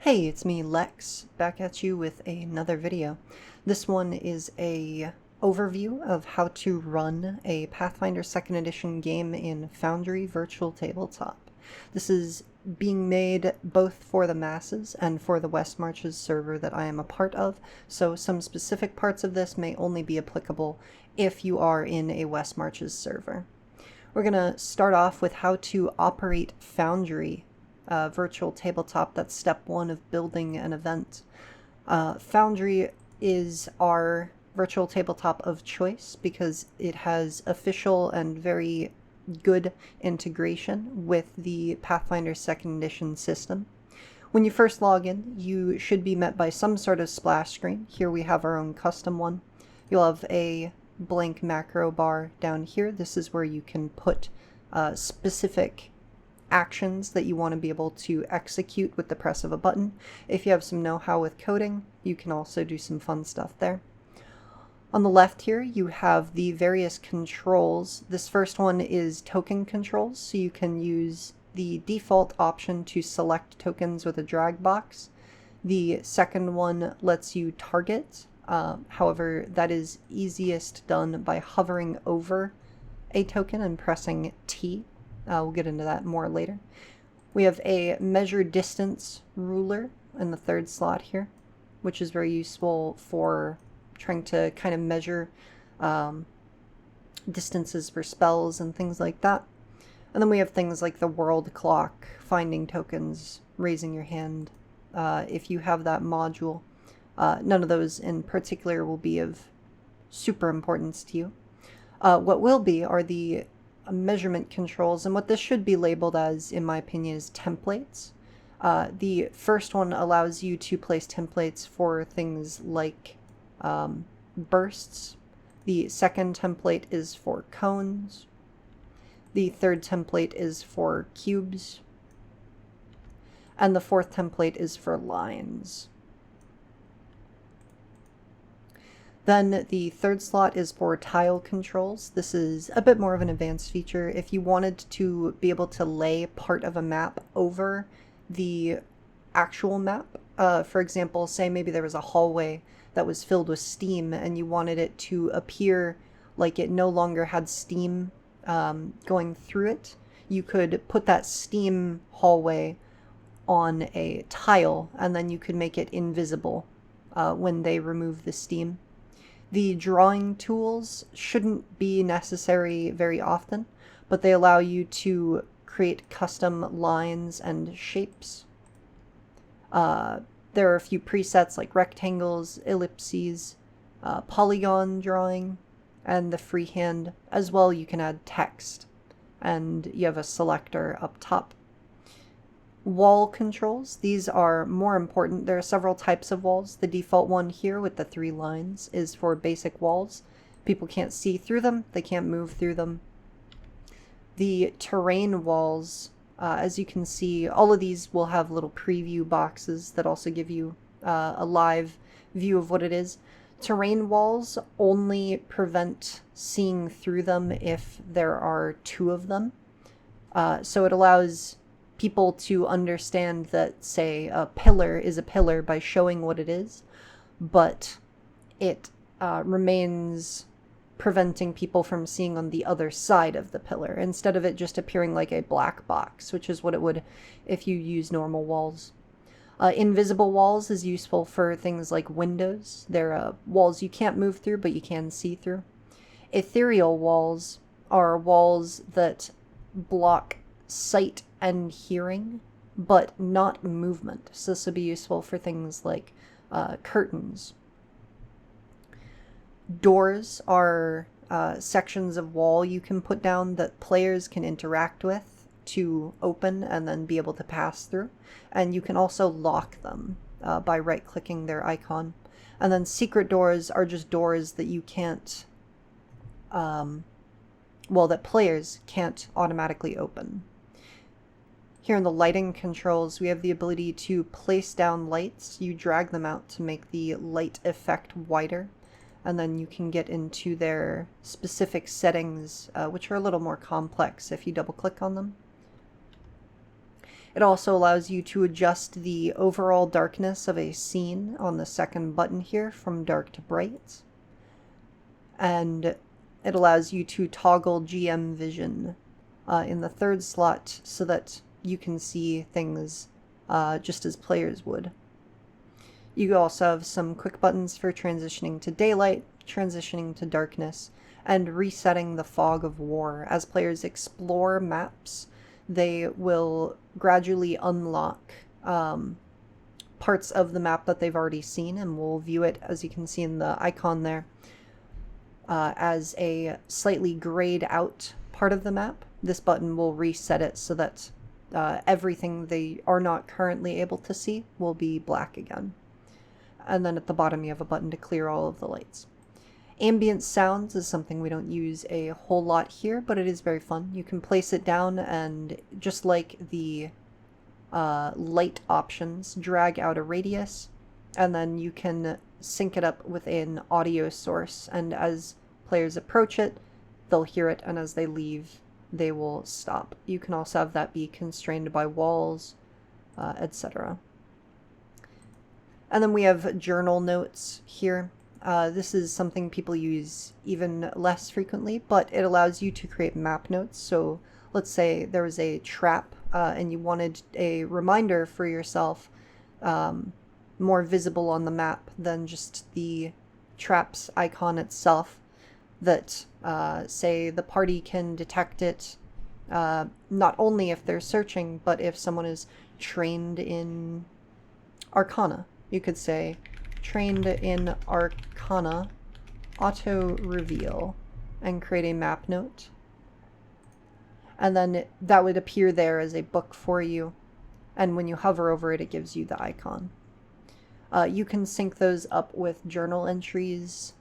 Hey, it's me, Lex, back at you with another video. This one is a overview of how to run a Pathfinder 2nd Edition game in Foundry Virtual Tabletop. This is being made both for the masses and for the West Marches server that I am a part of, so some specific parts of this may only be applicable if you are in a West Marches server. We're going to start off with how to operate Foundry virtual tabletop. That's step one of building an event. Foundry is our virtual tabletop of choice because it has official and very good integration with the Pathfinder 2nd Edition system. When you first log in, you should be met by some sort of splash screen. Here we have our own custom one. You'll have a blank macro bar down here. This is where you can put specific actions that you want to be able to execute with the press of a button. If you have some know-how with coding, you can also do some fun stuff there. On the left here, you have the various controls. This first one is token controls, so you can use the default option to select tokens with a drag box. The second one lets you target. However, that is easiest done by hovering over a token and pressing T. We'll get into that more later. We have a measure distance ruler in the third slot here, which is very useful for trying to kind of measure distances for spells and things like that. And then we have things like the world clock, finding tokens, raising your hand. If you have that module, none of those in particular will be of super importance to you. What will be are the measurement controls, and what this should be labeled as, in my opinion, is templates. The first one allows you to place templates for things like bursts. The second template is for cones. The third template is for cubes. And the fourth template is for lines. Then the third slot is for tile controls. This is a bit more of an advanced feature. If you wanted to be able to lay part of a map over the actual map, for example, say maybe there was a hallway that was filled with steam and you wanted it to appear like it no longer had steam going through it, you could put that steam hallway on a tile and then you could make it invisible when they remove the steam. The drawing tools shouldn't be necessary very often, but they allow you to create custom lines and shapes. There are a few presets like rectangles, ellipses, polygon drawing, and the freehand. As well, you can add text, and you have a selector up top. Wall controls, these are more important. There are several types of walls. The default one here with the 3 lines is for basic walls. People can't see through them, they can't move through them. The terrain walls, as you can see, all of these will have little preview boxes that also give you a live view of what it is. Terrain walls only prevent seeing through them if there are 2 of them. So it allows people to understand that, say, a pillar is a pillar by showing what it is, but it remains preventing people from seeing on the other side of the pillar, instead of it just appearing like a black box, which is what it would if you use normal walls. Invisible walls is useful for things like windows. They're walls you can't move through, but you can see through. Ethereal walls are walls that block sight and hearing, but not movement. So this would be useful for things like curtains. Doors are sections of wall you can put down that players can interact with to open and then be able to pass through. And you can also lock them by right-clicking their icon. And then secret doors are just doors that you can't, that players can't automatically open. Here in the lighting controls, we have the ability to place down lights. You drag them out to make the light effect wider, and then you can get into their specific settings, which are a little more complex if you double click on them. It also allows you to adjust the overall darkness of a scene on the second button here from dark to bright. And it allows you to toggle GM vision in the third slot so that you can see things just as players would. You also have some quick buttons for transitioning to daylight, transitioning to darkness, and resetting the fog of war. As players explore maps, they will gradually unlock parts of the map that they've already seen, and we'll view it, as you can see in the icon there, as a slightly grayed out part of the map. This button will reset it so that everything they are not currently able to see will be black again. And then at the bottom you have a button to clear all of the lights. Ambient sounds is something we don't use a whole lot here, but it is very fun. You can place it down and, just like the light options, drag out a radius, and then you can sync it up with an audio source, and as players approach it, they'll hear it, and as they leave, they will stop. You can also have that be constrained by walls, etc. And then we have journal notes here. This is something people use even less frequently, but it allows you to create map notes. So let's say there was a trap and you wanted a reminder for yourself more visible on the map than just the trap's icon itself, that say the party can detect it not only if they're searching, but if someone is trained in Arcana. You could say, trained in Arcana, auto reveal, and create a map note. And then that would appear there as a book for you. And when you hover over it, it gives you the icon. You can sync those up with journal entries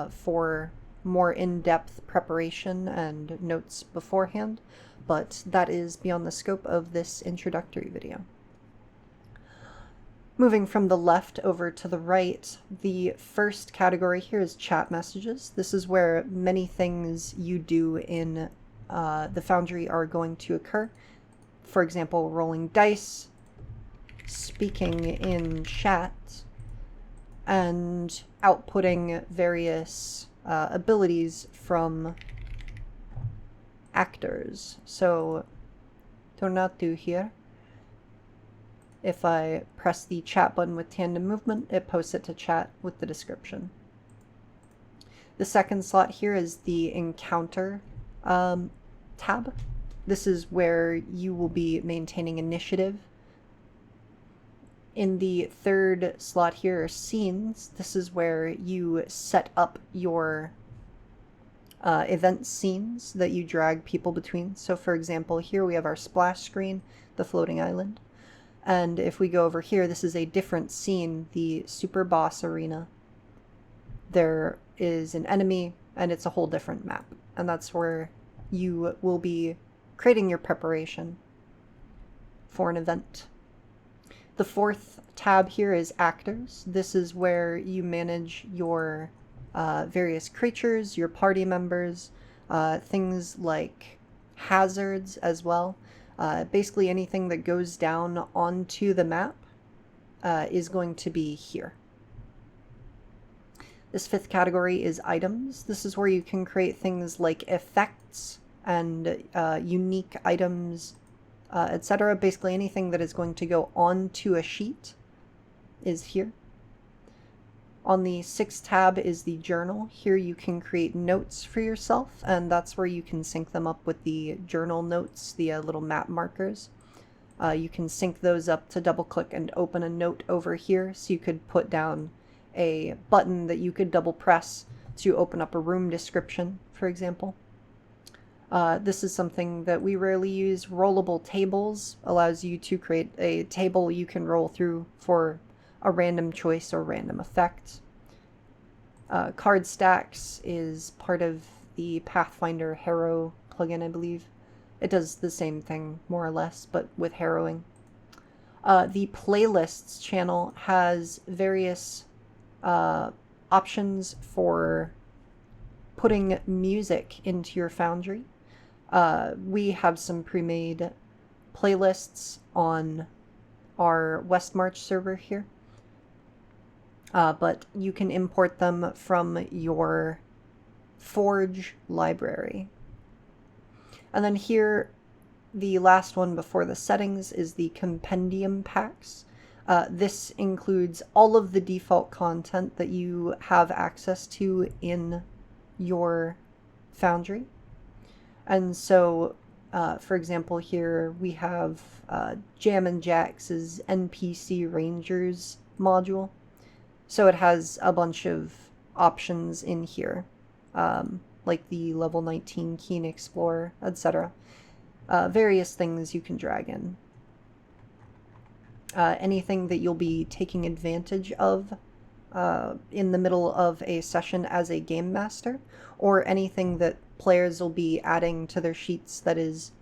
for more in-depth preparation and notes beforehand, but that is beyond the scope of this introductory video. Moving from the left over to the right, the first category here is chat messages. This is where many things you do in the Foundry are going to occur. For example, rolling dice, speaking in chat, and outputting various abilities from actors. So, tornado here. If I press the chat button with tandem movement, it posts it to chat with the description. The second slot here is the encounter tab. This is where you will be maintaining initiative. In the third slot here are scenes. This is where you set up your event scenes that you drag people between. So for example, here we have our splash screen, the floating island. And if we go over here, this is a different scene, the Super Boss Arena. There is an enemy, and it's a whole different map. And that's where you will be creating your preparation for an event. The fourth tab here is actors. This is where you manage your various creatures, your party members, things like hazards as well. Basically anything that goes down onto the map is going to be here. This fifth category is items. This is where you can create things like effects and unique items, etc. Basically anything that is going to go onto a sheet is here. On the sixth tab is the journal. Here you can create notes for yourself, and that's where you can sync them up with the journal notes, the little map markers. You can sync those up to double click and open a note over here, so you could put down a button that you could double press to open up a room description, for example. This is something that we rarely use. Rollable tables allows you to create a table you can roll through for a random choice or random effect. Card stacks is part of the Pathfinder Harrow plugin, I believe. It does the same thing, more or less, but with harrowing. The playlists channel has various options for putting music into your Foundry. We have some pre-made playlists on our Westmarch server here, but you can import them from your Forge library. And then here, the last one before the settings is the compendium packs. This includes all of the default content that you have access to in your Foundry. And so, for example, here we have Jam and Jax's NPC Rangers module. So it has a bunch of options in here, like the level 19 Keen Explorer, etc. Various things you can drag in. Anything that you'll be taking advantage of in the middle of a session as a game master, or anything that players will be adding to their sheets that is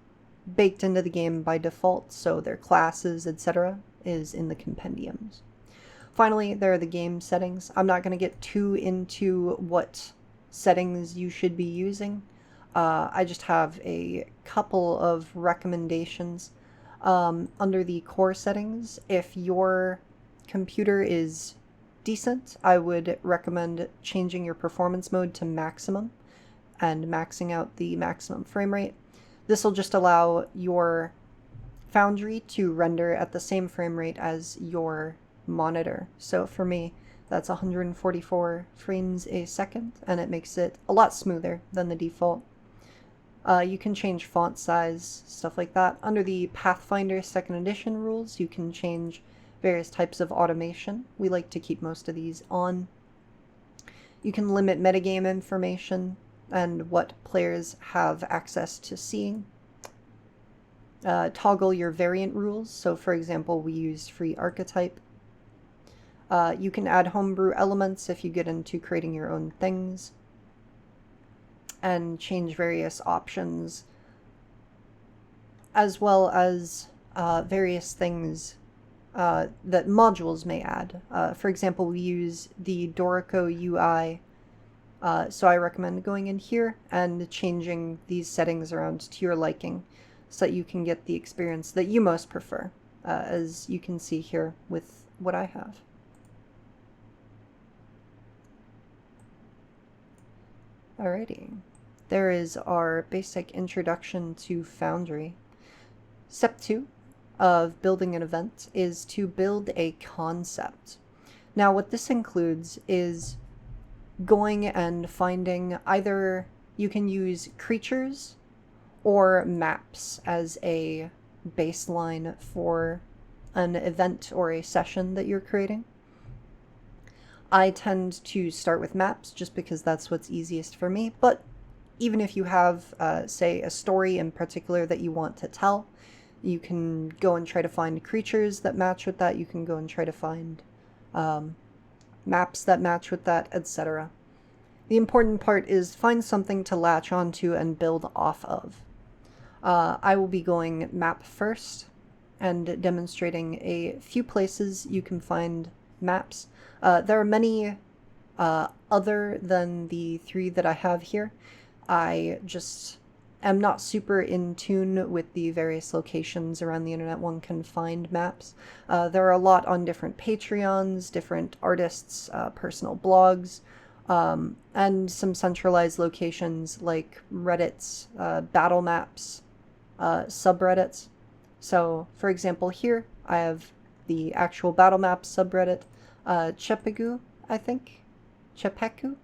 baked into the game by default, so their classes, etc., is in the compendiums. Finally, there are the game settings. I'm not going to get too into what settings you should be using. I just have a couple of recommendations. Under the core settings, if your computer is decent, I would recommend changing your performance mode to maximum and maxing out the maximum frame rate. This will just allow your Foundry to render at the same frame rate as your monitor. So for me, that's 144 frames a second, and it makes it a lot smoother than the default. You can change font size, stuff like that. Under the Pathfinder 2nd edition rules, you can change various types of automation. We like to keep most of these on. You can limit metagame information and what players have access to seeing. Toggle your variant rules. So for example, we use free archetype. You can add homebrew elements if you get into creating your own things, and change various options, as well as various things that modules may add. For example, we use the Dorico UI, so I recommend going in here and changing these settings around to your liking so that you can get the experience that you most prefer, as you can see here with what I have. Alrighty, there is our basic introduction to Foundry. Step 2 of building an event is to build a concept. Now what this includes is going and finding either you can use creatures or maps as a baseline for an event or a session that you're creating. I tend to start with maps just because that's what's easiest for me, but even if you have, say, a story in particular that you want to tell, you can go and try to find creatures that match with that, you can go and try to find maps that match with that, etc. The important part is find something to latch onto and build off of. I will be going map first and demonstrating a few places you can find maps. There are many other than the 3 that I have here. I just am not super in tune with the various locations around the internet one can find maps. There are a lot on different Patreons, different artists' personal blogs, and some centralized locations like Reddit's battle maps, subreddits. So, for example, here I have the actual battle map subreddit, Chepegu, I think? Chepeku?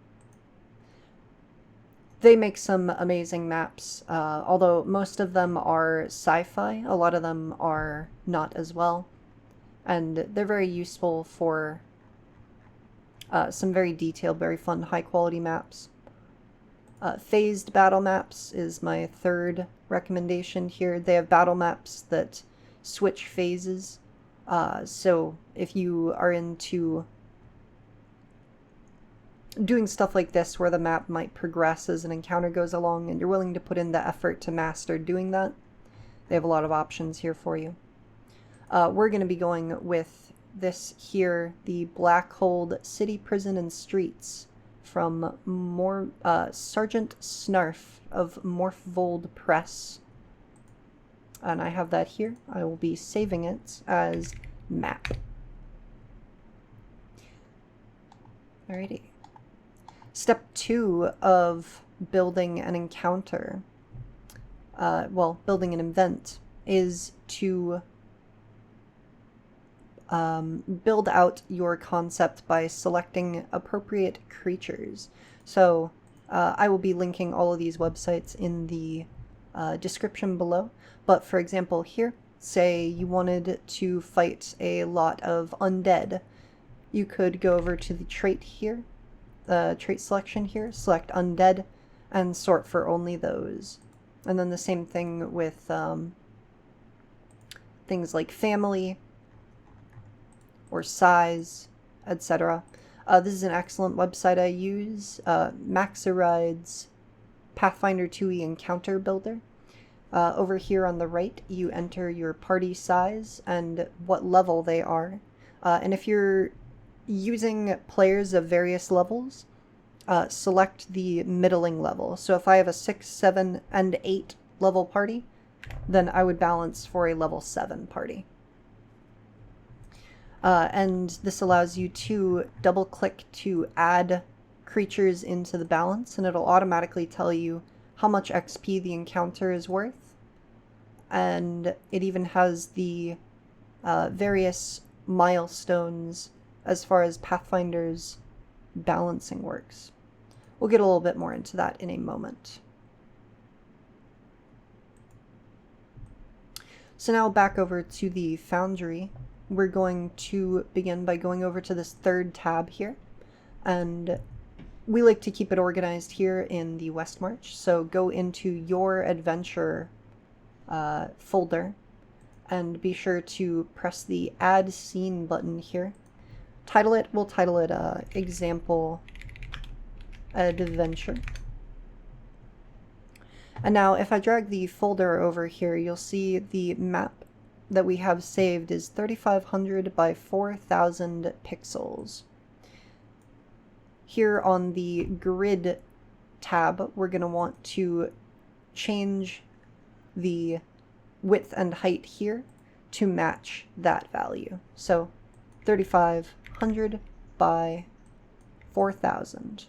They make some amazing maps, although most of them are sci-fi, a lot of them are not as well. And they're very useful for some very detailed, very fun, high-quality maps. Phased battle maps is my 3rd recommendation here. They have battle maps that switch phases. So if you are into doing stuff like this where the map might progress as an encounter goes along and you're willing to put in the effort to master doing that, they have a lot of options here for you. We're going to be going with this here, the Blackhold City, Prison, and Streets from Sergeant Snarf of Morphvold Press. and I have that here. I will be saving it as map. Alrighty. Step 2 of building an encounter, building an event, is to build out your concept by selecting appropriate creatures. So I will be linking all of these websites in the description below, but for example here, say you wanted to fight a lot of undead, you could go over to the trait here, trait selection here, select undead, and sort for only those. And then the same thing with things like family or size, etc. This is an excellent website I use, Maxeride's Pathfinder 2e Encounter Builder. Over here on the right, you enter your party size and what level they are. And if you're using players of various levels, select the middling level. So if I have a 6, 7, and 8 level party, then I would balance for a level 7 party. And this allows you to double click to add creatures into the balance, and it'll automatically tell you how much XP the encounter is worth. And it even has the various milestones as far as Pathfinder's balancing works. We'll get a little bit more into that in a moment. So now back over to the Foundry. We're going to begin by going over to this third tab here, and we like to keep it organized here in the West March. So go into your adventure folder and be sure to press the add scene button here. We'll title it example adventure. And now if I drag the folder over here, you'll see the map that we have saved is 3500 by 4000 pixels. Here on the grid tab, we're going to want to change the width and height here to match that value. So 3500 by 4000.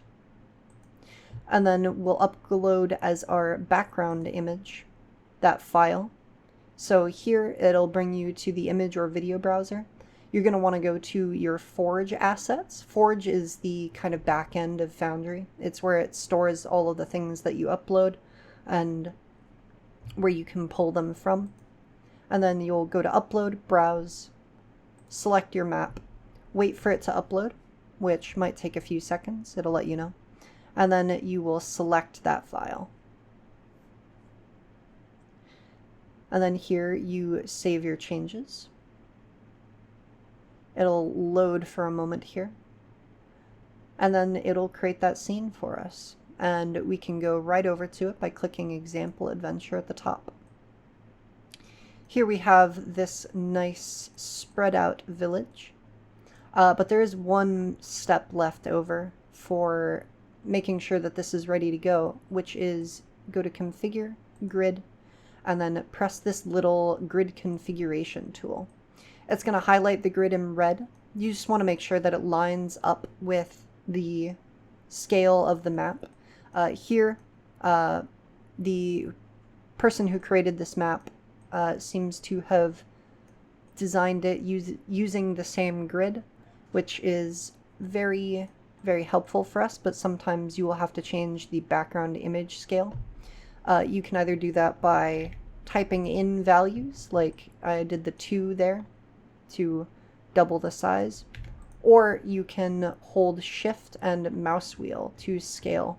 And then we'll upload as our background image that file. So here it'll bring you to the image or video browser. You're going to want to go to your Forge assets. Forge is the kind of back end of Foundry. It's where it stores all of the things that you upload and where you can pull them from. And then you'll go to Upload, Browse, select your map, wait for it to upload, which might take a few seconds. It'll let you know. And then you will select that file. And then here you save your changes. It'll load for a moment here. And then it'll create that scene for us. And we can go right over to it by clicking Example Adventure at the top. Here we have this nice spread out village. But there is one step left over for making sure that this is ready to go, which is go to Configure, Grid, and then press this little grid configuration tool. It's going to highlight the grid in red. You just want to make sure that it lines up with the scale of the map. Here, the person who created this map seems to have designed it using the same grid, which is very, very helpful for us, but sometimes you will have to change the background image scale. You can either do that by typing in values, like I did the 2 there to double the size, or you can hold Shift and mouse wheel to scale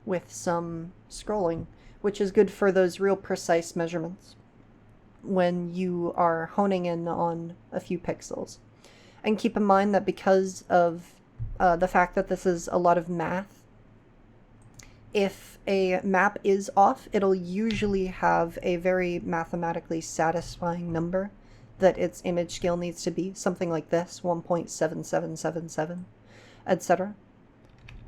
with some scrolling, which is good for those real precise measurements when you are honing in on a few pixels. And keep in mind that because of the fact that this is a lot of math, if a map is off, it'll usually have a very mathematically satisfying number that its image scale needs to be, something like this, 1.7777, etc.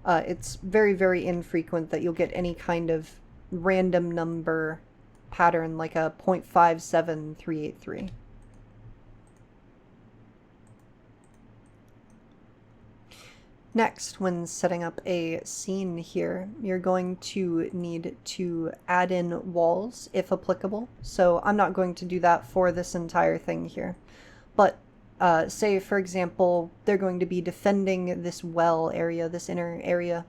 It's very, very infrequent that you'll get any kind of random number pattern like a 0.57383. Next, when setting up a scene here, you're going to need to add in walls if applicable. So I'm not going to do that for this entire thing here. But say, for example, they're going to be defending this well area, this inner area,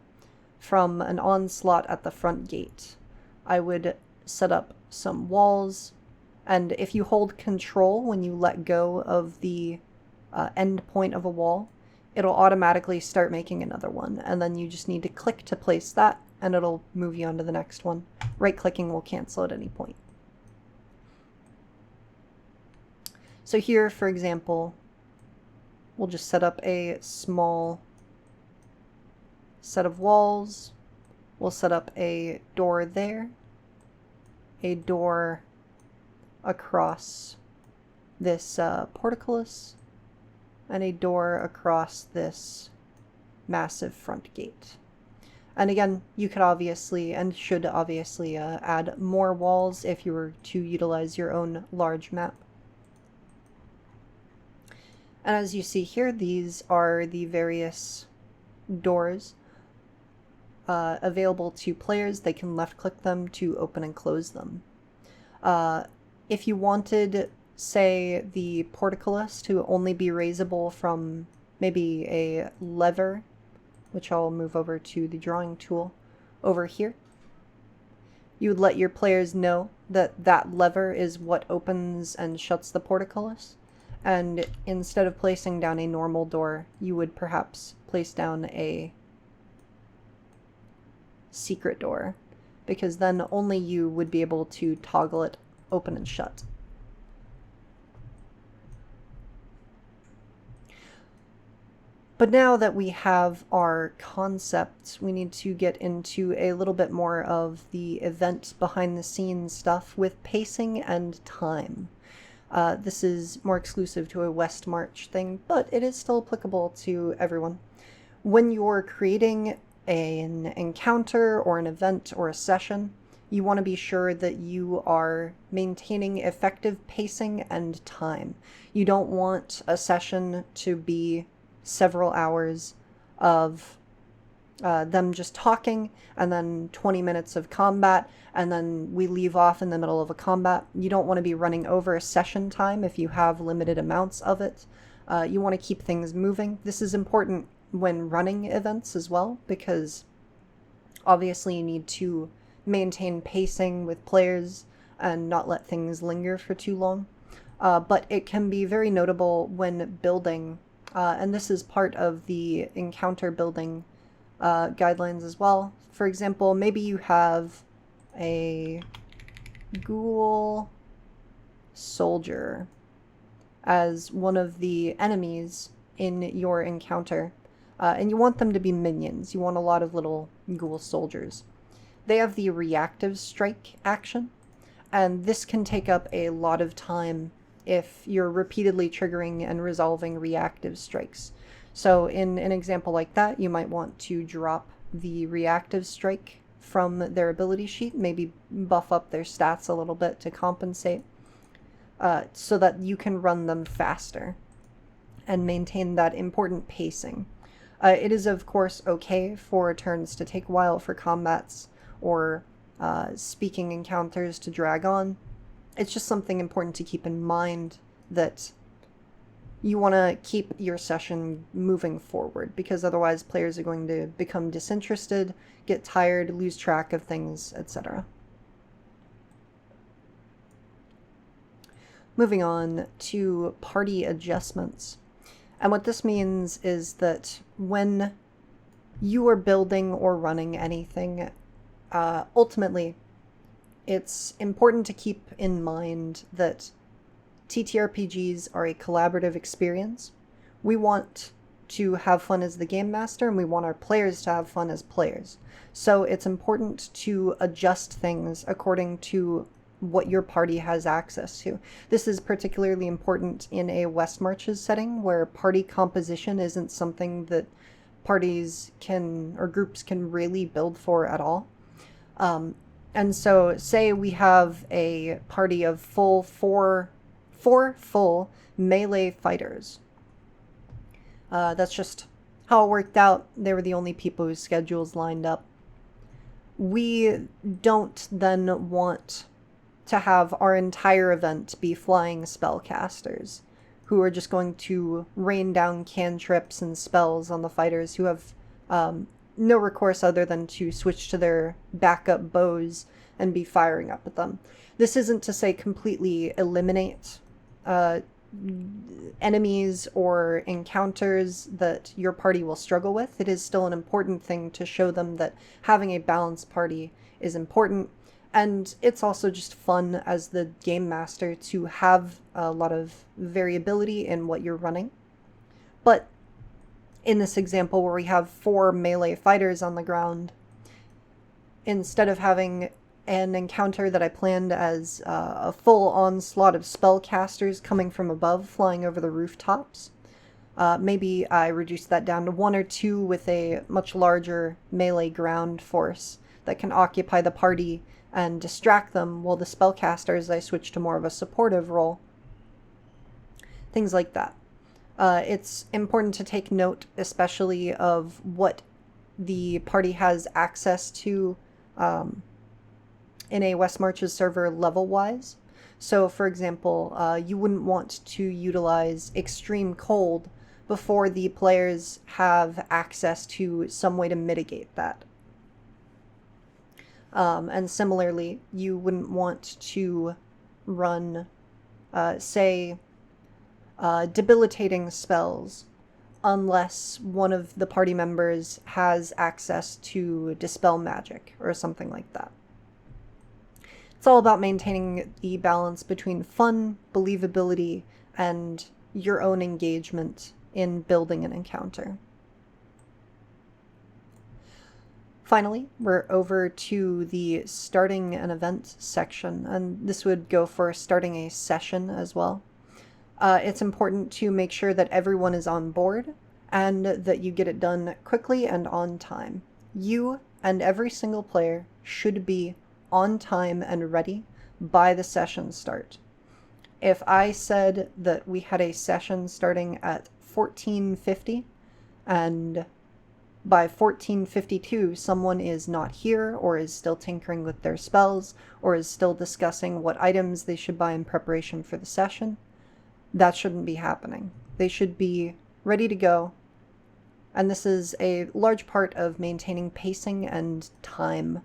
from an onslaught at the front gate. I would set up some walls, and if you hold control when you let go of the end point of a wall, it'll automatically start making another one, and then you just need to click to place that, and it'll move you on to the next one. Right-clicking will cancel at any point. So here, for example, we'll just set up a small set of walls. We'll set up a door there, a door across this portcullis, and a door across this massive front gate. And again, you could obviously and should obviously add more walls if you were to utilize your own large map. And as you see here, these are the various doors available to players. They can left click them to open and close them. If you wanted, say, the portcullis to only be raisable from maybe a lever, which I'll move over to the drawing tool over here, you would let your players know that that lever is what opens and shuts the portcullis. And instead of placing down a normal door, you would perhaps place down a secret door, because then only you would be able to toggle it open and shut. But now that we have our concepts, we need to get into a little bit more of the event behind the scenes stuff with pacing and time. This is more exclusive to a West March thing, but it is still applicable to everyone. When you're creating an encounter or an event or a session, you want to be sure that you are maintaining effective pacing and time. You don't want a session to be several hours of them just talking, and then 20 minutes of combat, and then we leave off in the middle of a combat. You don't want to be running over a session time if you have limited amounts of it. You want to keep things moving. This is important when running events as well, because obviously you need to maintain pacing with players and not let things linger for too long. But it can be very notable when building, and this is part of the encounter building guidelines as well. For example, maybe you have a ghoul soldier as one of the enemies in your encounter, and you want them to be minions. You want a lot of little ghoul soldiers. They have the reactive strike action, and this can take up a lot of time if you're repeatedly triggering and resolving reactive strikes. So in an example like that, you might want to drop the reactive strike from their ability sheet, maybe buff up their stats a little bit to compensate, so that you can run them faster and maintain that important pacing. It is, of course, okay for turns to take a while for combats or speaking encounters to drag on. It's just something important to keep in mind, that you want to keep your session moving forward, because otherwise players are going to become disinterested, get tired, lose track of things, etc. Moving on to party adjustments. And what this means is that when you are building or running anything, ultimately, it's important to keep in mind that TTRPGs are a collaborative experience. We want to have fun as the game master, and we want our players to have fun as players. So it's important to adjust things according to what your party has access to. This is particularly important in a West Marches setting, where party composition isn't something that parties can, or groups can really build for at all. And so say we have a party of four full melee fighters. That's just how it worked out. They were the only people whose schedules lined up. We don't then want to have our entire event be flying spellcasters who are just going to rain down cantrips and spells on the fighters who have no recourse other than to switch to their backup bows and be firing up at them. This isn't to say completely eliminate enemies or encounters that your party will struggle with. It is still an important thing to show them that having a balanced party is important, and it's also just fun as the game master to have a lot of variability in what you're running. But in this example where we have 4 melee fighters on the ground, instead of having an encounter that I planned as a full onslaught of spellcasters coming from above, flying over the rooftops, maybe I reduced that down to 1 or 2 with a much larger melee ground force that can occupy the party and distract them, while the spellcasters I switch to more of a supportive role. Things like that. It's important to take note especially of what the party has access to in a West Marches server level-wise. So, for example, you wouldn't want to utilize Extreme Cold before the players have access to some way to mitigate that. And similarly, you wouldn't want to run, say, debilitating spells unless one of the party members has access to dispel magic or something like that. It's all about maintaining the balance between fun, believability, and your own engagement in building an encounter. Finally, we're over to the starting an event section, and this would go for starting a session as well. It's important to make sure that everyone is on board and that you get it done quickly and on time. You and every single player should be on time and ready by the session start. If I said that we had a session starting at 14:50 and by 14:52 someone is not here or is still tinkering with their spells or is still discussing what items they should buy in preparation for the session, that shouldn't be happening. They should be ready to go. And this is a large part of maintaining pacing and time.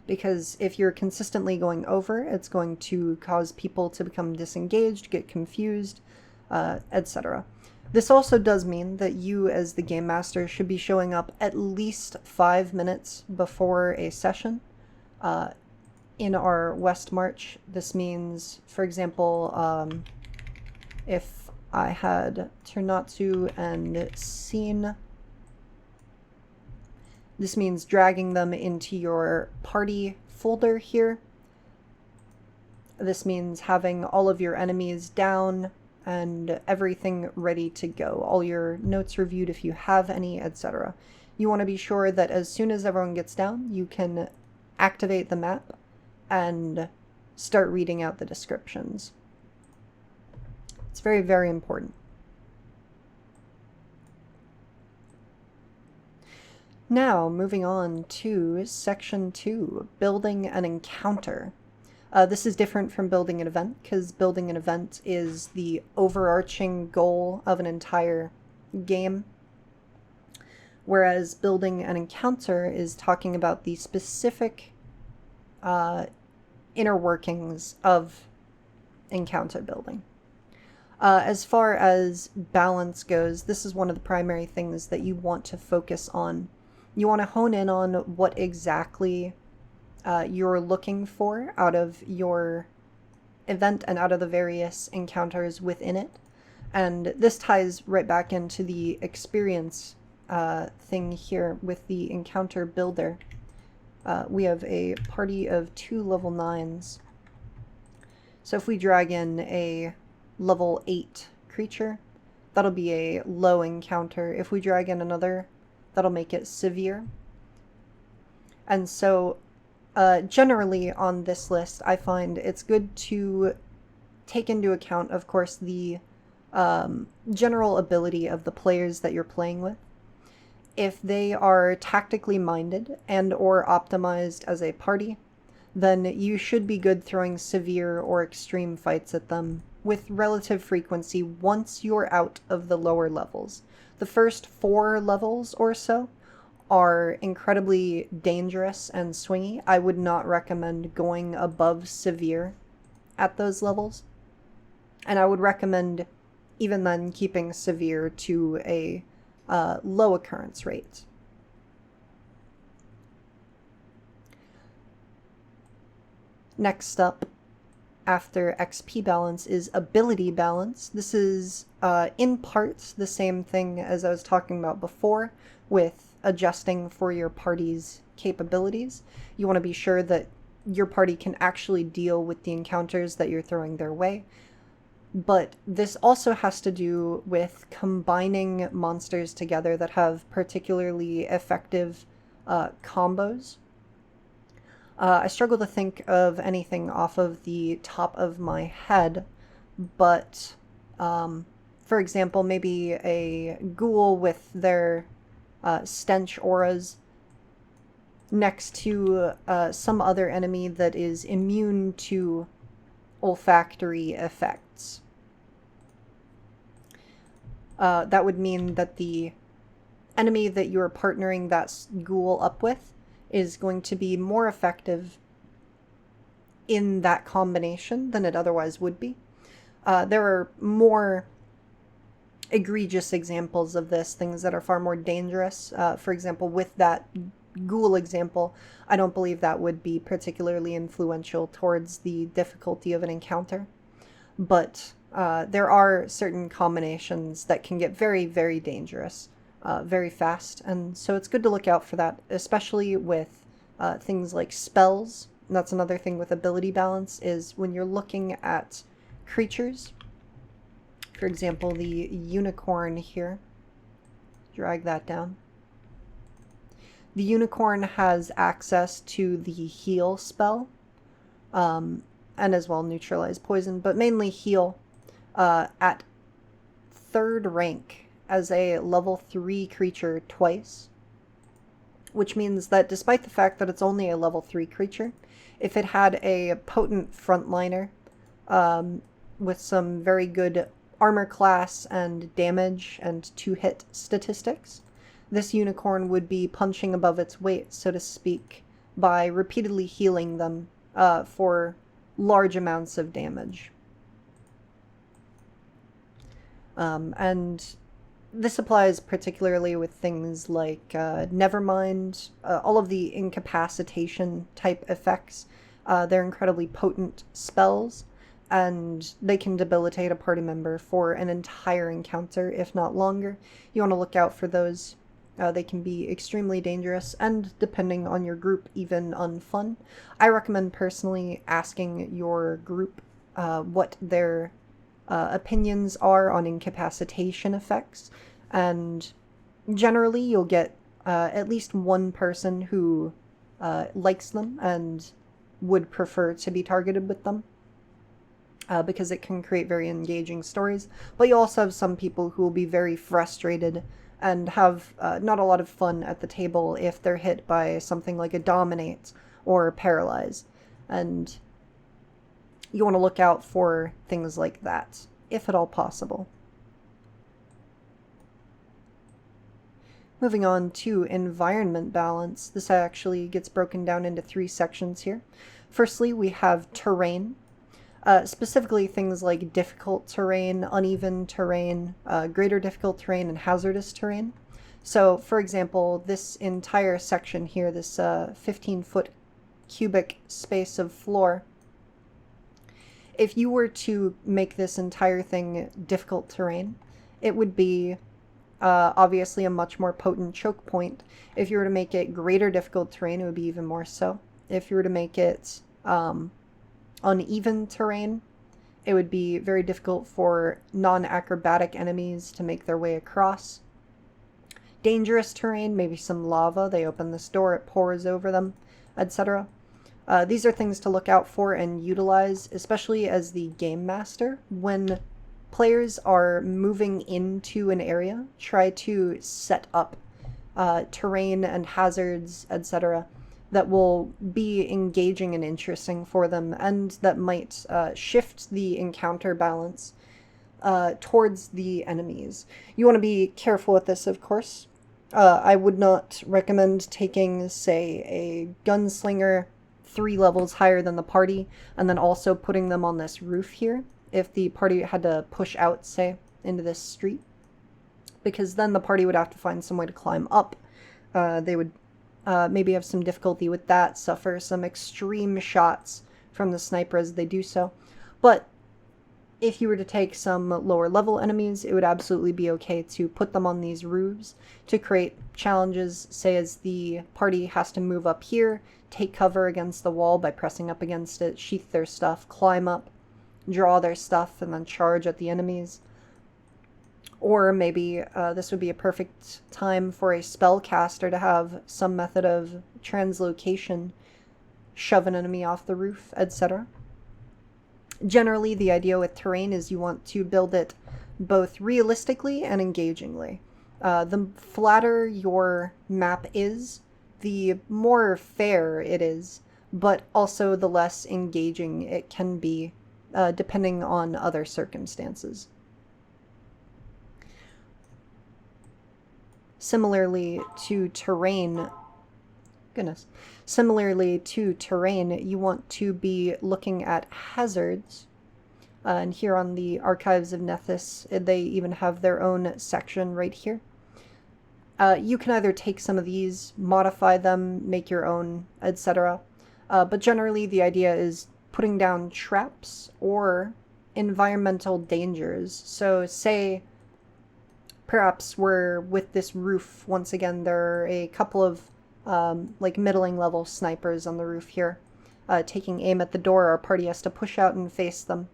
Because if you're consistently going over, it's going to cause people to become disengaged, get confused, etc. This also does mean that you as the game master should be showing up at least 5 minutes before a session. In our West March, this means, for example, if I had Ternatsu and Scene, this means dragging them into your party folder here. This means having all of your enemies down and everything ready to go. All your notes reviewed if you have any, etc. You want to be sure that as soon as everyone gets down, you can activate the map and start reading out the descriptions. It's very, very important. Now, moving on to Section 2, Building an Encounter. This is different from building an event, because building an event is the overarching goal of an entire game, whereas building an encounter is talking about the specific inner workings of encounter building. As far as balance goes, this is one of the primary things that you want to focus on. You want to hone in on what exactly you're looking for out of your event and out of the various encounters within it. And this ties right back into the experience thing here with the encounter builder. We have a party of 2 level 9s. So if we drag in a level 8 creature, that'll be a low encounter. If we drag in another, that'll make it severe. And so generally on this list, I find it's good to take into account, of course, the general ability of the players that you're playing with. If they are tactically minded and or optimized as a party, then you should be good throwing severe or extreme fights at them with relative frequency once you're out of the lower levels. The first 4 levels or so are incredibly dangerous and swingy. I would not recommend going above severe at those levels. And I would recommend, even then, keeping severe to a low occurrence rate. Next up, after XP balance, is ability balance. This is in part the same thing as I was talking about before with adjusting for your party's capabilities. You want to be sure that your party can actually deal with the encounters that you're throwing their way. But this also has to do with combining monsters together that have particularly effective combos. I struggle to think of anything off of the top of my head, but for example, maybe a ghoul with their stench auras next to some other enemy that is immune to olfactory effects. That would mean that the enemy that you're partnering that ghoul up with is going to be more effective in that combination than it otherwise would be. There are more egregious examples of this, things that are far more dangerous. For example, with that ghoul example, I don't believe that would be particularly influential towards the difficulty of an encounter. But there are certain combinations that can get very, very dangerous very fast, and so it's good to look out for that, especially with things like spells. And that's another thing with ability balance, is when you're looking at creatures. For example, the unicorn here. Drag that down. The unicorn has access to the heal spell, and as well neutralize poison, but mainly heal at 3rd rank as a level 3 creature twice, which means that despite the fact that it's only a level 3 creature, if it had a potent frontliner with some very good armor class and damage and 2-hit statistics, this unicorn would be punching above its weight, so to speak, by repeatedly healing them for large amounts of damage. And this applies particularly with things like Nevermind, all of the incapacitation type effects. They're incredibly potent spells, and they can debilitate a party member for an entire encounter, if not longer. You want to look out for those. They can be extremely dangerous, and depending on your group, even unfun. I recommend personally asking your group what their opinions are on incapacitation effects, and generally you'll get at least one person who likes them and would prefer to be targeted with them, because it can create very engaging stories. But you also have some people who will be very frustrated and have not a lot of fun at the table if they're hit by something like a Dominate or Paralyze, and you want to look out for things like that, if at all possible. Moving on to environment balance, this actually gets broken down into 3 sections here. Firstly, we have terrain, specifically things like difficult terrain, uneven terrain, greater difficult terrain, and hazardous terrain. So, for example, this entire section here, this 15-foot cubic space of floor, if you were to make this entire thing difficult terrain, it would be obviously a much more potent choke point. If you were to make it greater difficult terrain, it would be even more so. If you were to make it uneven terrain, it would be very difficult for non-acrobatic enemies to make their way across. Dangerous terrain, maybe some lava, they open this door, it pours over them, etc. These are things to look out for and utilize, especially as the game master. When players are moving into an area, try to set up terrain and hazards, etc., that will be engaging and interesting for them, and that might shift the encounter balance towards the enemies. You want to be careful with this, of course. I would not recommend taking, say, a gunslinger 3 levels higher than the party, and then also putting them on this roof here, if the party had to push out, say, into this street. Because then the party would have to find some way to climb up. They would maybe have some difficulty with that, suffer some extreme shots from the sniper as they do so. But if you were to take some lower level enemies, it would absolutely be okay to put them on these roofs to create challenges, say as the party has to move up here, take cover against the wall by pressing up against it, sheath their stuff, climb up, draw their stuff, and then charge at the enemies. Or maybe this would be a perfect time for a spellcaster to have some method of translocation, shove an enemy off the roof, etc. Generally, the idea with terrain is you want to build it both realistically and engagingly. The flatter your map is, the more fair it is, but also the less engaging it can be, depending on other circumstances. Similarly to terrain, you want to be looking at hazards. And here on the Archives of Nethys, they even have their own section right here. You can either take some of these, modify them, make your own, etc. But generally the idea is putting down traps or environmental dangers. So say perhaps we're with this roof, once again, there are a couple of like middling level snipers on the roof here. Taking aim at the door, our party has to push out and face them.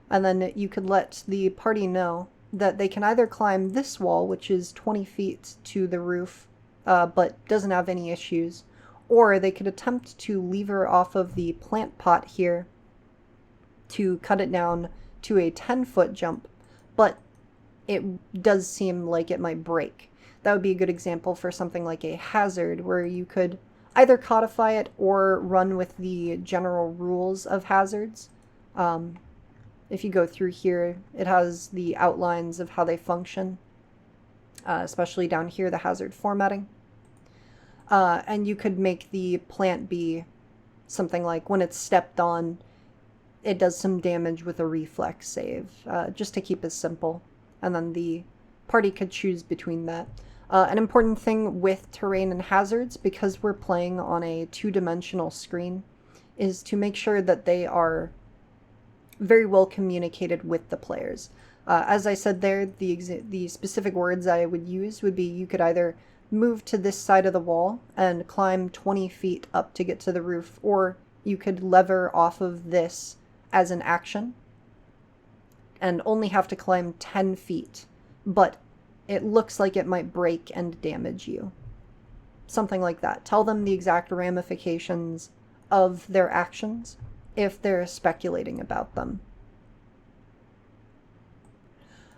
And then you could let the party know that they can either climb this wall, which is 20 feet to the roof, but doesn't have any issues, or they could attempt to lever off of the plant pot here to cut it down to a 10-foot jump, but it does seem like it might break. That would be a good example for something like a hazard, where you could either codify it or run with the general rules of hazards. If you go through here, it has the outlines of how they function, especially down here, the hazard formatting. And you could make the plant be something like when it's stepped on, it does some damage with a reflex save, just to keep it simple. And then the party could choose between that. An important thing with terrain and hazards, because we're playing on a 2-dimensional screen, is to make sure that they are very well communicated with the players. As I said there, the specific words I would use would be, you could either move to this side of the wall and climb 20 feet up to get to the roof, or you could lever off of this as an action and only have to climb 10 feet, but it looks like it might break and damage you. Something like that. Tell them the exact ramifications of their actions if they're speculating about them.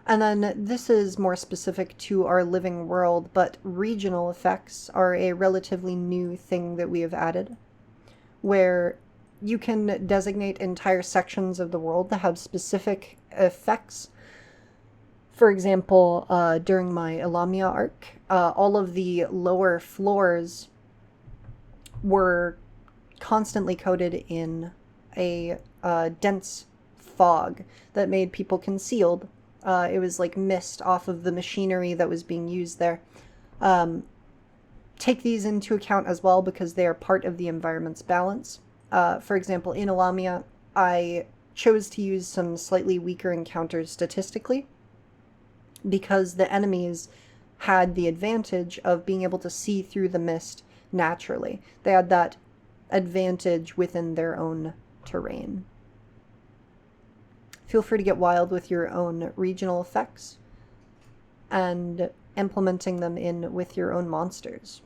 And then this is more specific to our living world, but regional effects are a relatively new thing that we have added, where you can designate entire sections of the world that have specific effects. For example, during my Elamia arc, all of the lower floors were constantly coated in a dense fog that made people concealed. It was like mist off of the machinery that was being used there. Take these into account as well, because they are part of the environment's balance. For example, in Elamia, I chose to use some slightly weaker encounters statistically, because the enemies had the advantage of being able to see through the mist naturally. They had that advantage within their own terrain. Feel free to get wild with your own regional effects and implementing them in with your own monsters.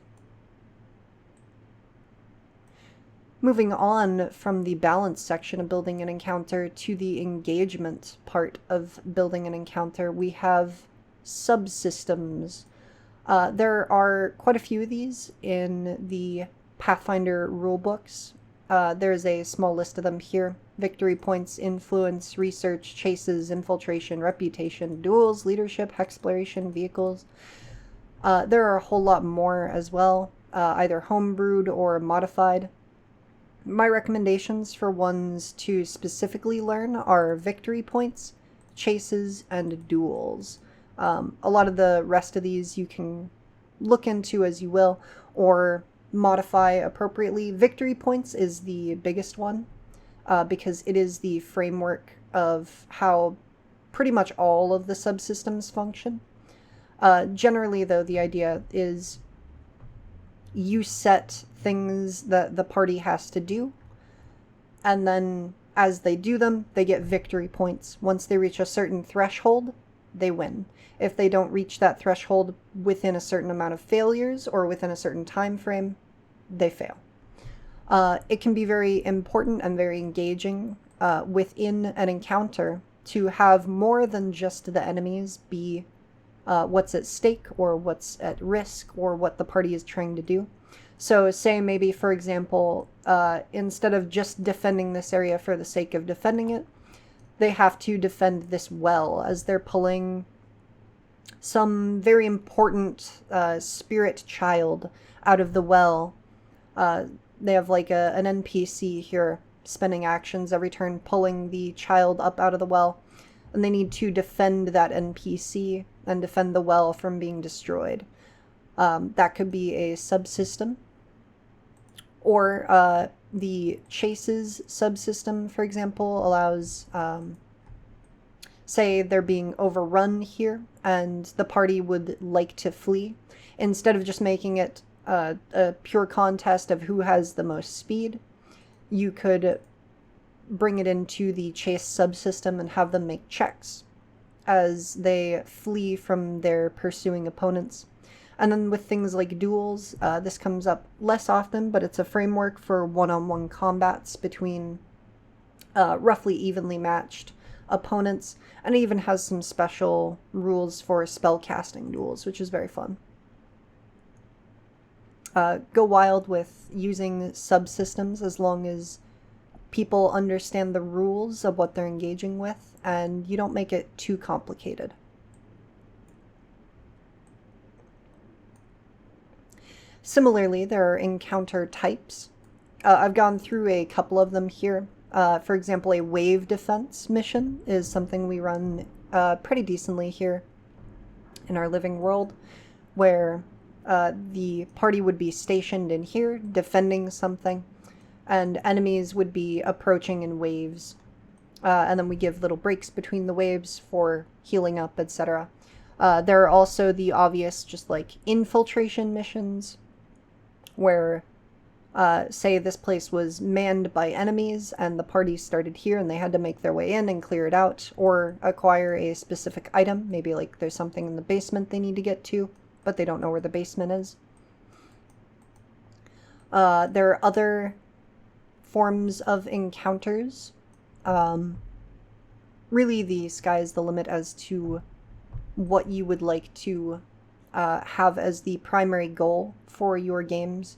Moving on from the balance section of building an encounter to the engagement part of building an encounter, we have subsystems. There are quite a few of these in the Pathfinder rulebooks. There's a small list of them here. Victory points, influence, research, chases, infiltration, reputation, duels, leadership, exploration, vehicles. There are a whole lot more as well, either homebrewed or modified. My recommendations for ones to specifically learn are victory points, chases, and duels. A lot of the rest of these you can look into as you will, or modify appropriately. Victory points is the biggest one, because it is the framework of how pretty much all of the subsystems function. Generally, though, the idea is you set things that the party has to do, and then as they do them, they get victory points. Once they reach a certain threshold, they win. If they don't reach that threshold within a certain amount of failures or within a certain time frame, they fail. It can be very important and very engaging within an encounter to have more than just the enemies be what's at stake or what's at risk or what the party is trying to do. So say maybe, for example, instead of just defending this area for the sake of defending it, they have to defend this well as they're pulling some very important spirit child out of the well. They have like an NPC here spending actions every turn pulling the child up out of the well, and they need to defend that NPC and defend the well from being destroyed. That could be a subsystem. Or the chases subsystem, for example, allows, say they're being overrun here and the party would like to flee. Instead of just making it a pure contest of who has the most speed, you could bring it into the chase subsystem and have them make checks as they flee from their pursuing opponents. And then with things like duels, this comes up less often, but it's a framework for one-on-one combats between roughly evenly matched opponents, and it even has some special rules for spellcasting duels, which is very fun. Go wild with using subsystems as long as people understand the rules of what they're engaging with, and you don't make it too complicated. Similarly, there are encounter types. I've gone through a couple of them here. For example, a wave defense mission is something we run pretty decently here in our living world, where the party would be stationed in here defending something, and enemies would be approaching in waves. And then we give little breaks between the waves for healing up, etc. There are also the obvious, just like infiltration missions, where say this place was manned by enemies and the party started here and they had to make their way in and clear it out, or acquire a specific item. Maybe like there's something in the basement they need to get to, but they don't know where the basement is. There are other forms of encounters. Really, the sky's the limit as to what you would like to have as the primary goal for your games.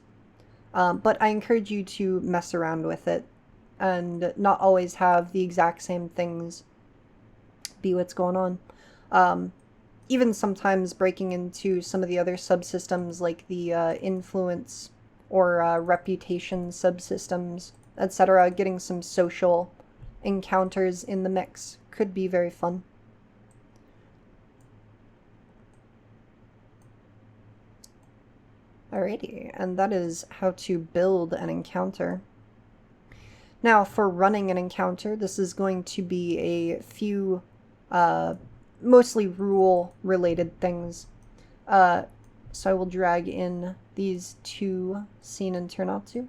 But I encourage you to mess around with it and not always have the exact same things be what's going on. Even sometimes breaking into some of the other subsystems like the influence or reputation subsystems, etc., getting some social encounters in the mix could be very fun. Alrighty, and that is how to build an encounter. Now, for running an encounter, this is going to be a few mostly rule-related things. So I will drag in these two seen and turn out to.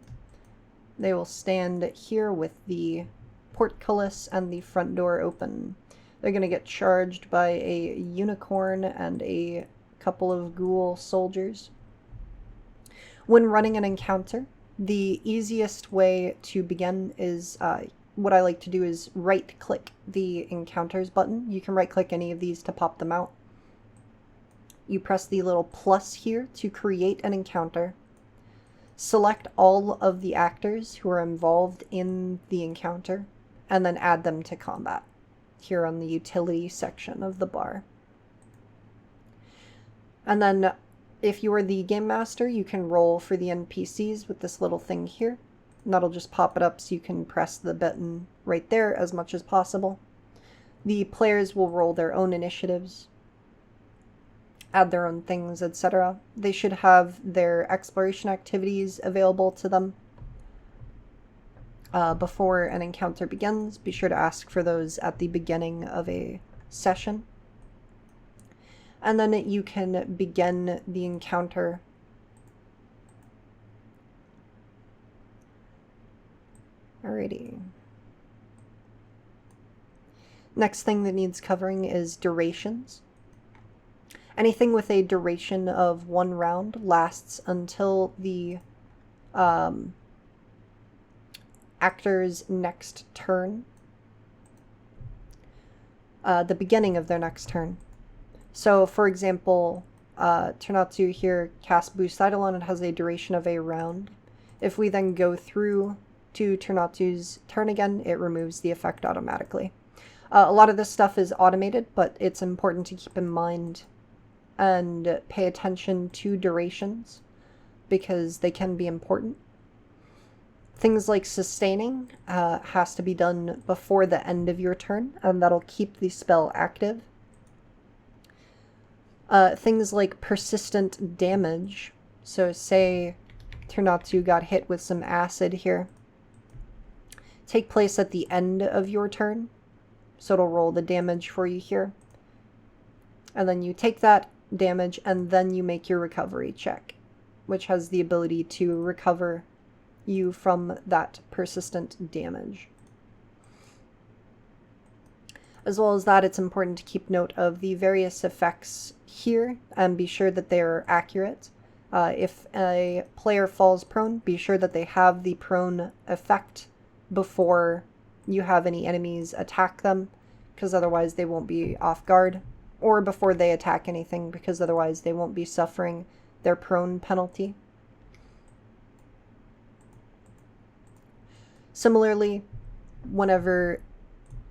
They will stand here with the portcullis and the front door open. They're going to get charged by a unicorn and a couple of ghoul soldiers. When running an encounter, The easiest way to begin is what I like to do is right-click the Encounters button. You can right-click any of these to pop them out. You press the little plus here to create an encounter. Select all of the actors who are involved in the encounter, and then add them to combat here on the utility section of the bar. And then if you are the game master, you can roll for the NPCs with this little thing here. And that'll just pop it up so you can press the button right there as much as possible. The players will roll their own initiatives, add their own things, etc. They should have their exploration activities available to them before an encounter begins. Be sure to ask for those at the beginning of a session. And then you can begin the encounter. Alrighty. Next thing that needs covering is durations. Anything with a duration of 1 round lasts until the actor's next turn. The beginning of their next turn. So, for example, Ternatsu here casts Boost Eidolon and has a duration of a round. If we then go through to Ternatsu's turn again, it removes the effect automatically. A lot of this stuff is automated, but it's important to keep in mind and pay attention to durations because they can be important. Things like sustaining has to be done before the end of your turn, and that'll keep the spell active. Things like persistent damage, so say Ternatsu got hit with some acid here, take place at the end of your turn, so it'll roll the damage for you here. And then you take that damage and then you make your recovery check, which has the ability to recover you from that persistent damage. As well as that, it's important to keep note of the various effects here and be sure that they're accurate. If a player falls prone, be sure that they have the prone effect before you have any enemies attack them, because otherwise they won't be off guard, or before they attack anything, because otherwise they won't be suffering their prone penalty. Similarly, whenever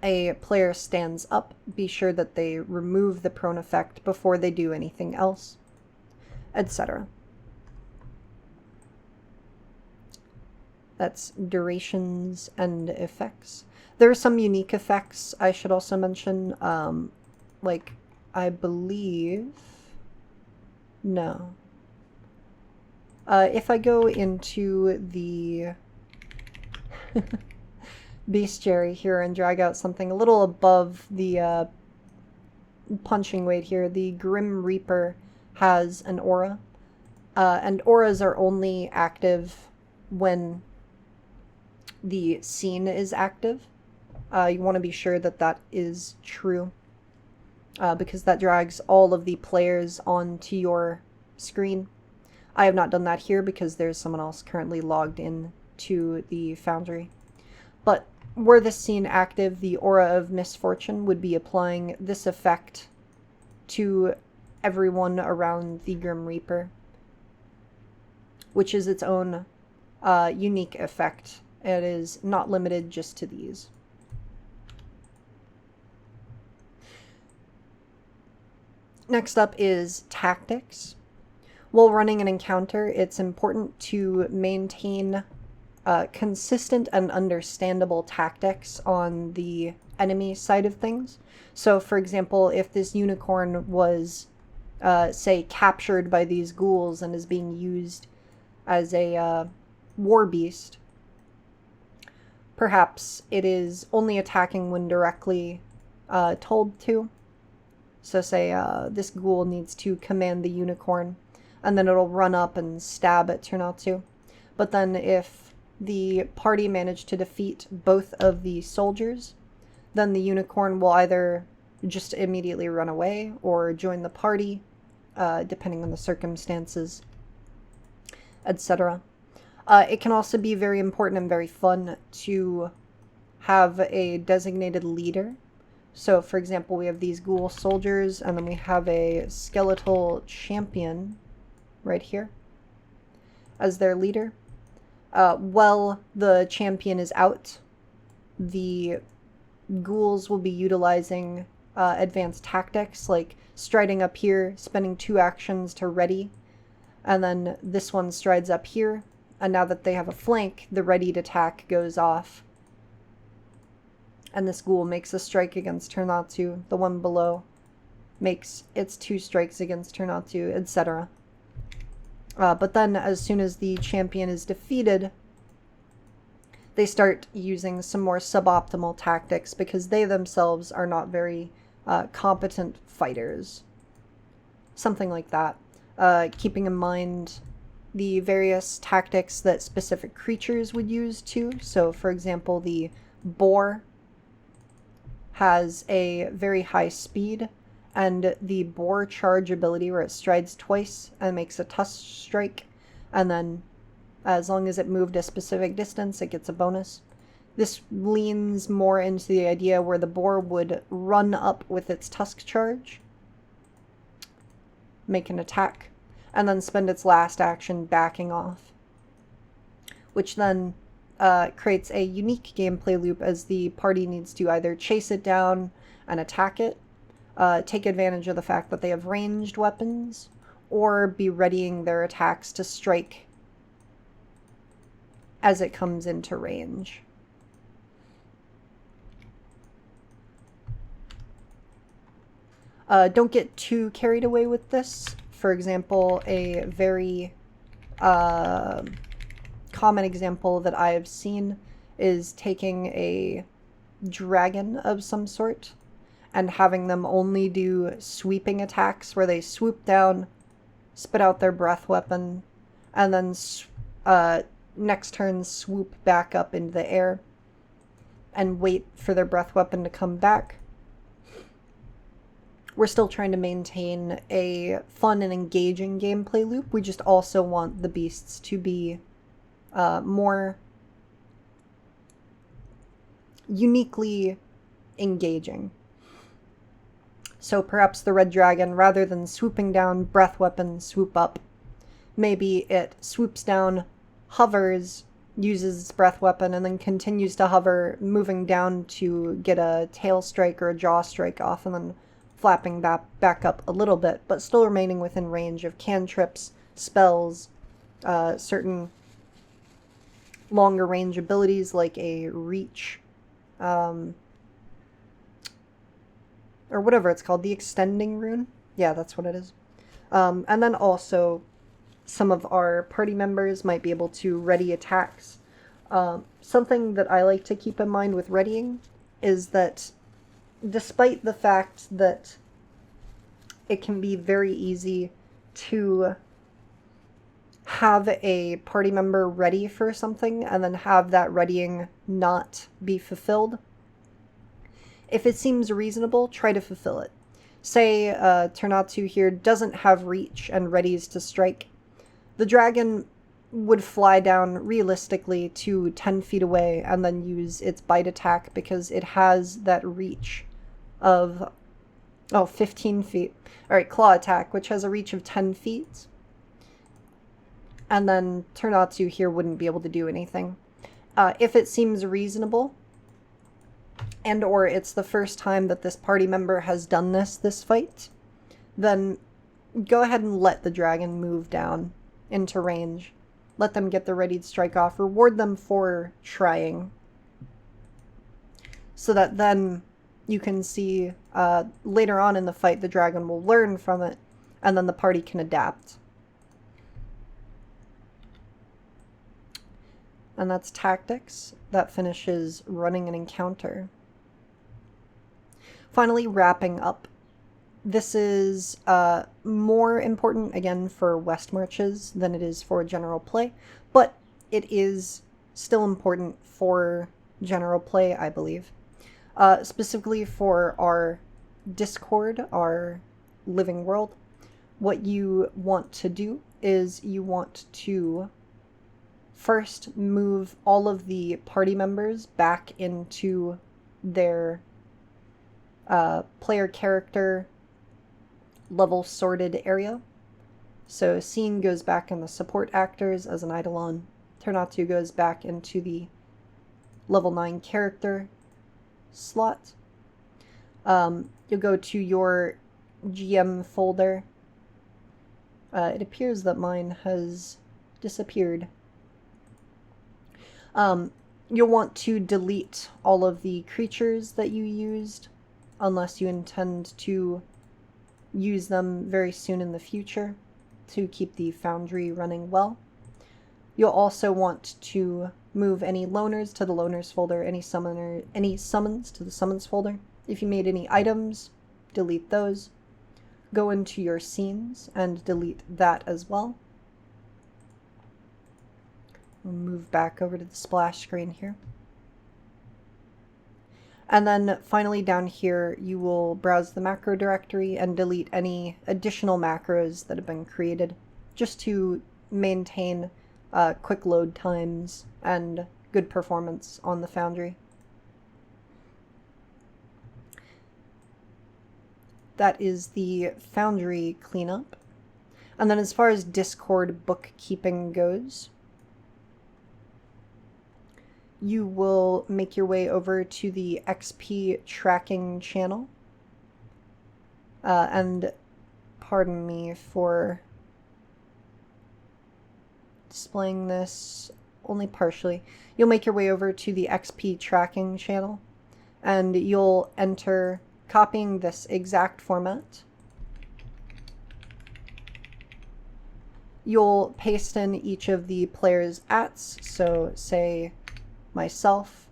a player stands up, be sure that they remove the prone effect before they do anything else, etc. That's durations and effects. There are some unique effects I should also mention, like I believe, no. If I go into the bestiary here and drag out something a little above the punching weight here, the Grim Reaper has an aura, and auras are only active when the scene is active. You want to be sure that that is true, because that drags all of the players onto your screen. I have not done that here because there's someone else currently logged in to the Foundry. But were this scene active, the Aura of Misfortune would be applying this effect to everyone around the Grim Reaper, which is its own unique effect. It is not limited just to these. Next up is tactics. While running an encounter, it's important to maintain consistent and understandable tactics on the enemy side of things. So, for example, if this unicorn was, say, captured by these ghouls and is being used as a war beast, perhaps it is only attacking when directly told to. So say this ghoul needs to command the unicorn, and then it'll run up and stab at Ternatsu. But then if the party managed to defeat both of the soldiers, then the unicorn will either just immediately run away or join the party, depending on the circumstances, etc. It can also be very important and very fun to have a designated leader. So, for example, we have these ghoul soldiers, and then we have a skeletal champion right here as their leader. While the champion is out, the ghouls will be utilizing advanced tactics, like striding up here, spending 2 actions to ready, and then this one strides up here, and now that they have a flank, the readied attack goes off. And this ghoul makes a strike against Turnatsu, the one below makes its 2 strikes against Turnatsu, etc. But then, as soon as the champion is defeated, they start using some more suboptimal tactics because they themselves are not very competent fighters. Something like that. Keeping in mind the various tactics that specific creatures would use too. So, for example, the boar has a very high speed, and the boar charge ability where it strides twice and makes a tusk strike, and then as long as it moved a specific distance, it gets a bonus. This leans more into the idea where the boar would run up with its tusk charge, make an attack, and then spend its last action backing off, which then creates a unique gameplay loop as the party needs to either chase it down and attack it, take advantage of the fact that they have ranged weapons, or be readying their attacks to strike as it comes into range. Don't get too carried away with this. For example, a very common example that I have seen is taking a dragon of some sort and having them only do sweeping attacks where they swoop down, spit out their breath weapon, and then next turn swoop back up into the air and wait for their breath weapon to come back. We're still trying to maintain a fun and engaging gameplay loop. We just also want the beasts to be more uniquely engaging. So perhaps the red dragon, rather than swooping down, breath weapon, swoop up, maybe it swoops down, hovers, uses its breath weapon, and then continues to hover, moving down to get a tail strike or a jaw strike off, and then flapping back up a little bit, but still remaining within range of cantrips, spells, certain longer range abilities like a reach, or whatever it's called, the extending rune. Yeah, that's what it is. And then also some of our party members might be able to ready attacks. Something that I like to keep in mind with readying is that despite the fact that it can be very easy to have a party member ready for something and then have that readying not be fulfilled, if it seems reasonable, try to fulfill it. Say Turnatsu here doesn't have reach and readies to strike. The dragon would fly down realistically to 10 feet away and then use its bite attack because it has that reach of 15 feet. Alright, claw attack, which has a reach of 10 feet. And then Turnatsu here wouldn't be able to do anything. If it seems reasonable, and or it's the first time that this party member has done this fight, then go ahead and let the dragon move down into range. Let them get the readied strike off. Reward them for trying. So that then you can see later on in the fight the dragon will learn from it, and then the party can adapt. And that's tactics. That finishes running an encounter. Finally, wrapping up. This is more important, again, for West marches than it is for general play, but it is still important for general play, I believe. Specifically for our Discord, our living world, what you want to do is you want to first move all of the party members back into their player character level sorted area. So Scene goes back in the support actors as an Eidolon. Ternatu goes back into the level 9 character slot. You'll go to your GM folder. It appears that mine has disappeared. You'll want to delete all of the creatures that you used, unless you intend to use them very soon in the future to keep the Foundry running well. You'll also want to move any loners to the loners folder, any summons to the summons folder. If you made any items, delete those. Go into your scenes and delete that as well. We'll move back over to the splash screen here. And then finally down here, you will browse the macro directory and delete any additional macros that have been created, just to maintain quick load times and good performance on the Foundry. That is the Foundry Cleanup. And then as far as Discord bookkeeping goes, you will make your way over to the XP tracking channel. And pardon me for displaying this only partially. You'll make your way over to the XP tracking channel, and you'll enter, copying this exact format. You'll paste in each of the players' ats, so say myself,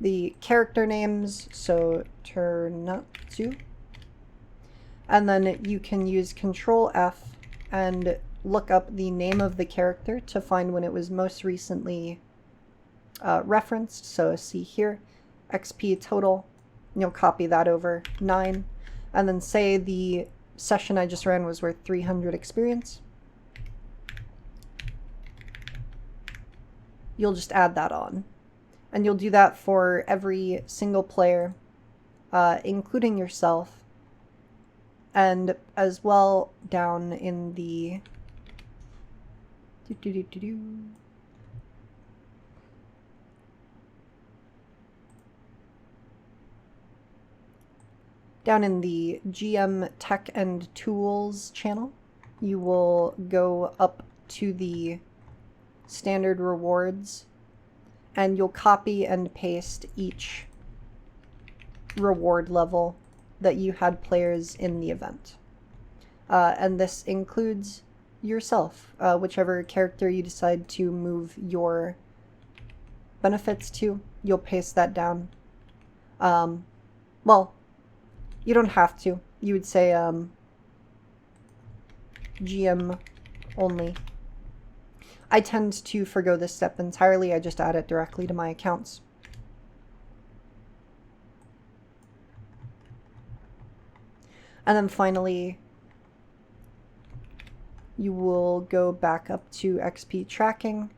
the character names, so Ternatu, and then you can use Control F and look up the name of the character to find when it was most recently referenced. So see here, XP total, you'll copy that over 9, and then say the session I just ran was worth 300 experience. You'll just add that on. And you'll do that for every single player, including yourself. And as well down in the down in the GM Tech and Tools channel, you will go up to the standard rewards, and you'll copy and paste each reward level that you had players in the event. And this includes yourself, whichever character you decide to move your benefits to, you'll paste that down. Well, you don't have to. You would say GM only. I tend to forgo this step entirely. I just add it directly to my accounts. And then finally, you will go back up to XP tracking,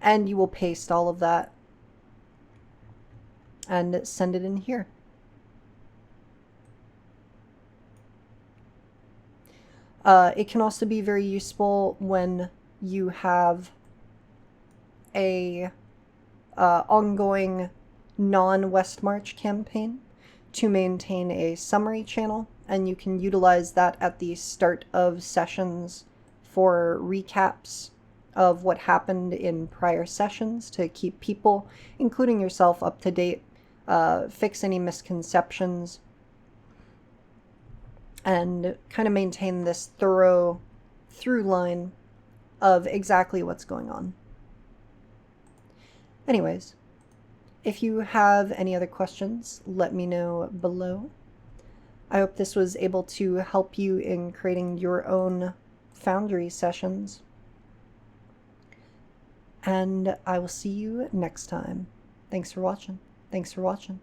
and you will paste all of that and send it in here. It can also be very useful when you have a ongoing non-West March campaign to maintain a summary channel, and you can utilize that at the start of sessions for recaps of what happened in prior sessions to keep people, including yourself, up to date, fix any misconceptions, and kind of maintain this thorough through line of exactly what's going on. Anyways, if you have any other questions, let me know below. I hope this was able to help you in creating your own Foundry sessions. And I will see you next time. Thanks for watching. Thanks for watching.